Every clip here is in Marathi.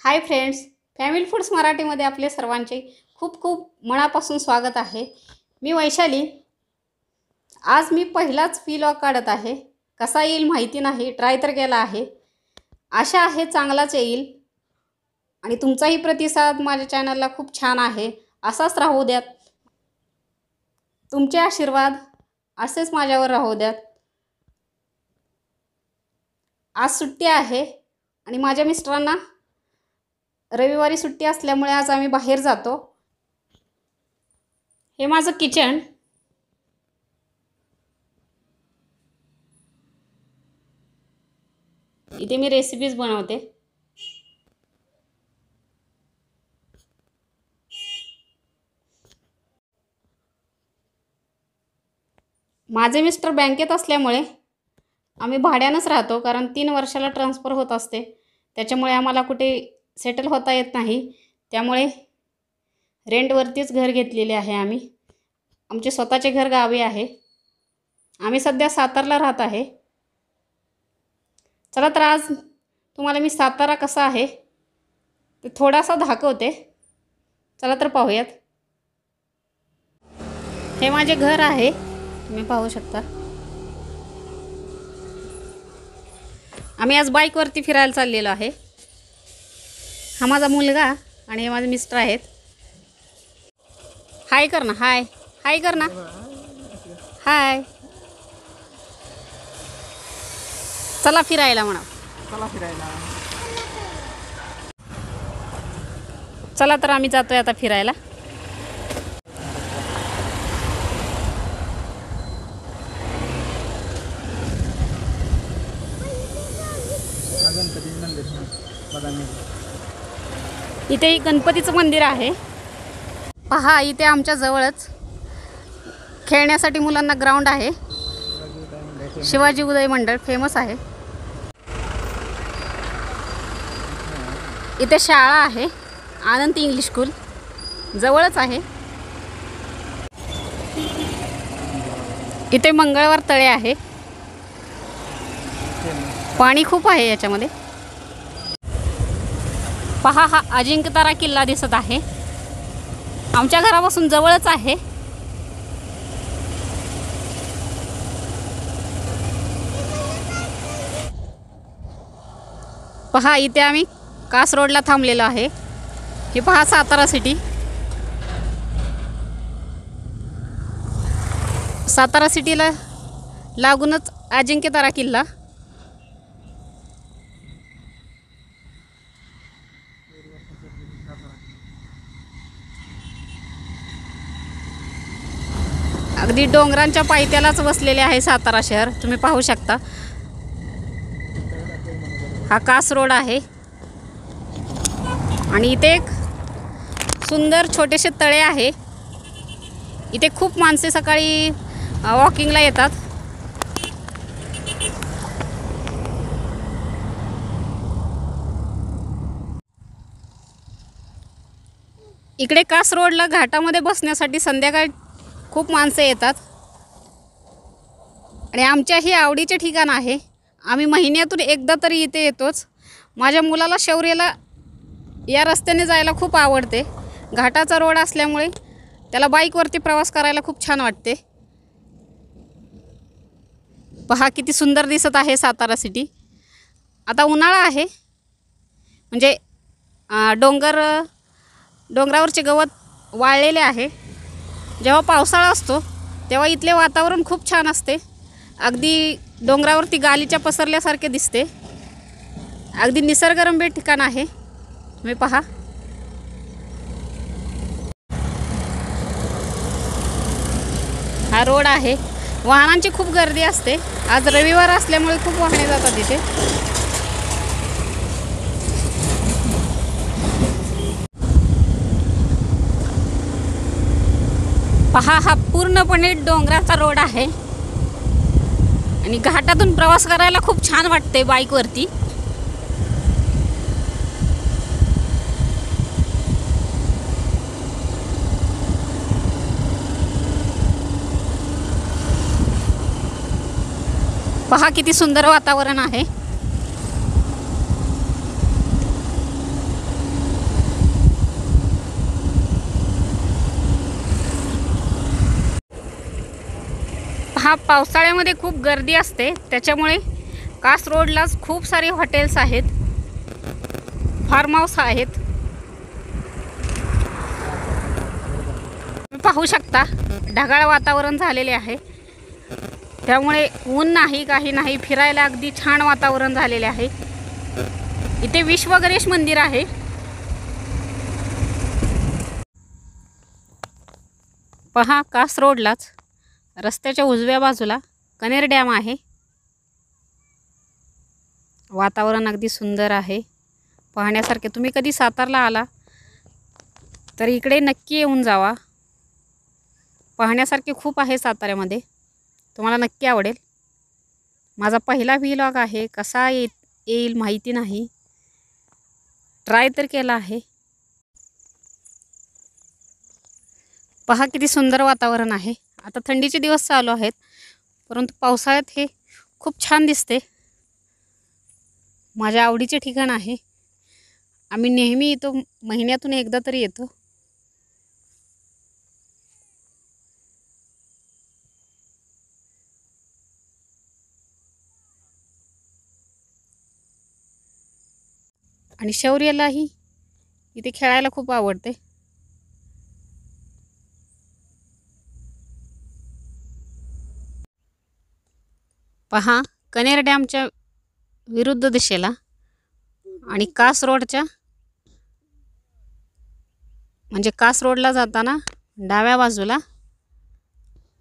हाय फ्रेंड्स, फॅमिली फूड्स मराठीमध्ये आपले सर्वांचे खूप खूप मनापासून स्वागत आहे। मी वैशाली। आज मी पहिलाच व्लॉग काढत आहे। कसा येईल माहिती नाही, ट्राय तर केला आहे। आशा आहे चांगलाच येईल आणि तुमचाही प्रतिसाद माझ्या चॅनलला खूप छान आहे, असाच राहू द्यात। तुमचे आशीर्वाद असेच माझ्यावर राहू द्यात। आज सुट्टी आहे आणि माझ्या मिस्टरांना रविवारी सुट्टी असल्यामुळे आज आम्ही बाहेर जातो। हे माझं किचन। इथे मी रेसिपीज बनवते। माझे मिस्टर बँकेत असल्यामुळे आम्ही भाड्यानंच राहतो, कारण 3 वर्षाला ट्रान्सफर होत असते। त्याच्यामुळे आम्हाला कुठे सेटल होता येत नाही, त्यामुळे रेंटवरतीच घर घेतलेले आहे आम्ही। आमचे स्वतःचे घर गावी आहे। आम्ही सध्या सातारला राहत आहे। चला तर आज तुम्हाला मी सातारा कसा आहे ते थोडासा दाखवते। चला तर पाहूयात। हे माझे घर आहे, तुम्ही पाहू शकता। आम्ही आज बाईकवरती फिरायला चाललेलो आहे। हा माझा मुलगा आणि हे माझे मिस्टर आहेत। हाय कर ना, हाय हाय कर ना, हाय। चला फिरायला म्हणा, चला फिरायला। चला तर आम्ही जातोय आता फिरायला। गणपती मंदिर बघायला इथे एक गणपतीचं मंदिर आहे। पहा, इथे आमच्या जवळच खेळण्यासाठी मुलांना ग्राउंड आहे। शिवाजी उदय मंडळ फेमस आहे। इथे शाळा आहे, आनंद इंग्लिश स्कूल जवळच आहे। इथे मंगळवार तळे आहे, पाणी खूप आहे याच्यामध्ये। पहा, हा अजिंक्यतारा किल्ला दिसत आहे, आमच्या घरापासून जवळच आहे। पहा, इथे आम्ही कास रोडला थांबलेलो आहे। हे पहा सातारा सिटी। सातारा सिटीला लागूनच अजिंक्यतारा किल्ला। अगदी डोंगरांच्या पायथ्यालाच वसलेले आहे सातारा शहर, तुम्ही पाहू शकता। हा कास रोड आहे आणि इथे एक सुंदर छोटेसे तळे आहे। इथे खूप माणसे सकाळी वॉकिंगला येतात। इकडे कास रोडला घाटामध्ये बसण्यासाठी संध्याकाळी खूप माणसे येतात आणि आमच्याही आवडीचे ठिकाण आहे। आम्ही महिन्यातून एकदा तरी इथे येतोच। माझ्या मुलाला शौर्यला या रस्त्याने जायला खूप आवडते। घाटाचा रोड असल्यामुळे त्याला बाईकवरती प्रवास करायला खूप छान वाटते। पहा किती सुंदर दिसत आहे सातारा सिटी। आता उन्हाळा आहे, म्हणजे डोंगरावरचे गवत वाळलेले आहे। जेव्हा पावसाळा असतो तेव्हा इथले वातावरण खूप छान असते। अगदी डोंगरावरती गालीच्या पसरल्यासारखे दिसते। अगदी निसर्गरम्य ठिकाण आहे, तुम्ही पहा। हा रोड आहे, वाहनांची खूप गर्दी असते। आज रविवार असल्यामुळे खूप वाहने जातात इथे। पहा, हा पूर्णपणे डोंगराचा रोड आहे आणि घाटातून प्रवास करायला खूप छान वाटते बाईकवरती। पहा किती सुंदर वातावरण आहे। पहा, पावसाळ्यामध्ये खूप गर्दी असते, त्याच्यामुळे कास रोडलाच खूप सारे हॉटेल्स आहेत, फार्म हाऊस आहेत. तुम्ही पाहू शकता ढगाळ वातावरण झालेले आहे, त्यामुळे ऊन नाही, काही नाही, फिरायला अगदी छान वातावरण झालेले आहे. इथे विश्व गणेश मंदिर आहे. पहा, कास रोडलाच रस्त्याच्या उजव्या बाजूला कनेर डॅम आहे. वातावरण अगदी सुंदर आहे, पाहण्यासारखे. तुम्ही कधी सातारला आला तर इकडे नक्की येऊन जावा. पाहण्यासारखे खूप आहे साताऱ्यामध्ये, तुम्हाला नक्की आवडेल. माझा पहिला व्लॉग आहे, कसा येईल माहिती नाही, ट्राय तर केला आहे. पहा किती सुंदर वातावरण आहे. आता थंडीचे दिवस चालू आहेत, परंतु पावसाळ्यात हे खूप छान दिसते. माझ्या आवडीचे ठिकाण आहे. आम्ही नेहमी येतो, महिन्यातून एकदा तरी येतो. आणि शौर्यालाही इथे खेळायला खूप आवडते. पहा, कनेर डॅमच्या विरुद्ध दिशेला आणि कास रोडच्या म्हणजे कास रोडला जाताना डाव्या बाजूला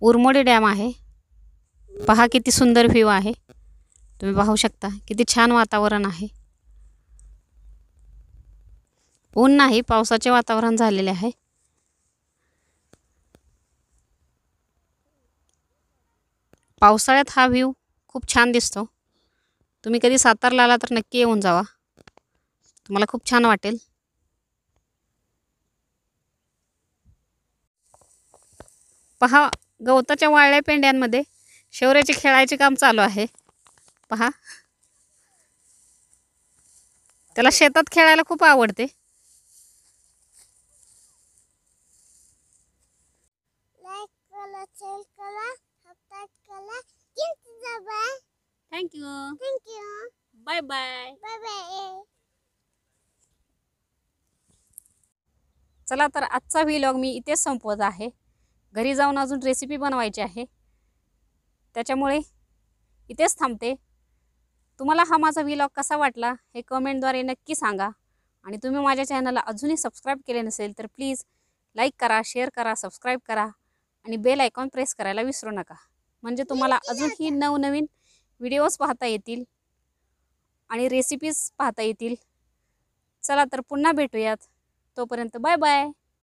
उरमोडी डॅम आहे. पहा किती सुंदर व्ह्यू आहे, तुम्ही पाहू शकता. किती छान वातावरण आहे. ऊन नाही, पावसाचे वातावरण झालेले आहे. पावसाळ्यात हा व्ह्यू खूप छान दिसतो. तुम्ही कधी सातारला आला तर नक्की येऊन जावा, तुम्हाला खूप छान वाटेल. पहा, गवताच्या वाळल्या पेंड्यांमध्ये शौर्याचे खेळायचे काम चालू आहे. पहा, त्याला शेतात खेळायला खूप आवडते. थँक्यू. Bye bye. चला तर आजचा व्लॉग मी इथेच संपवत आहे. घरी जाऊन अजून रेसिपी बनवायची आहे, त्याच्यामुळे इथेच थांबते. तुम्हाला हा माझा व्लॉग कसा वाटला हे कमेंटद्वारे नक्की सांगा. आणि तुम्ही माझ्या चॅनलला अजूनही सबस्क्राईब केले नसेल तर प्लीज लाईक करा, शेअर करा, सबस्क्राईब करा आणि बेल आयकॉन प्रेस करायला विसरू नका. म्हणजे तुम्हाला अजूनही नवनवीन व्हिडिओज पाहता येतील आणि रेसिपीज पाहता येतील. चला तर पुन्हा भेटूयात, तोपर्यंत बाय बाय.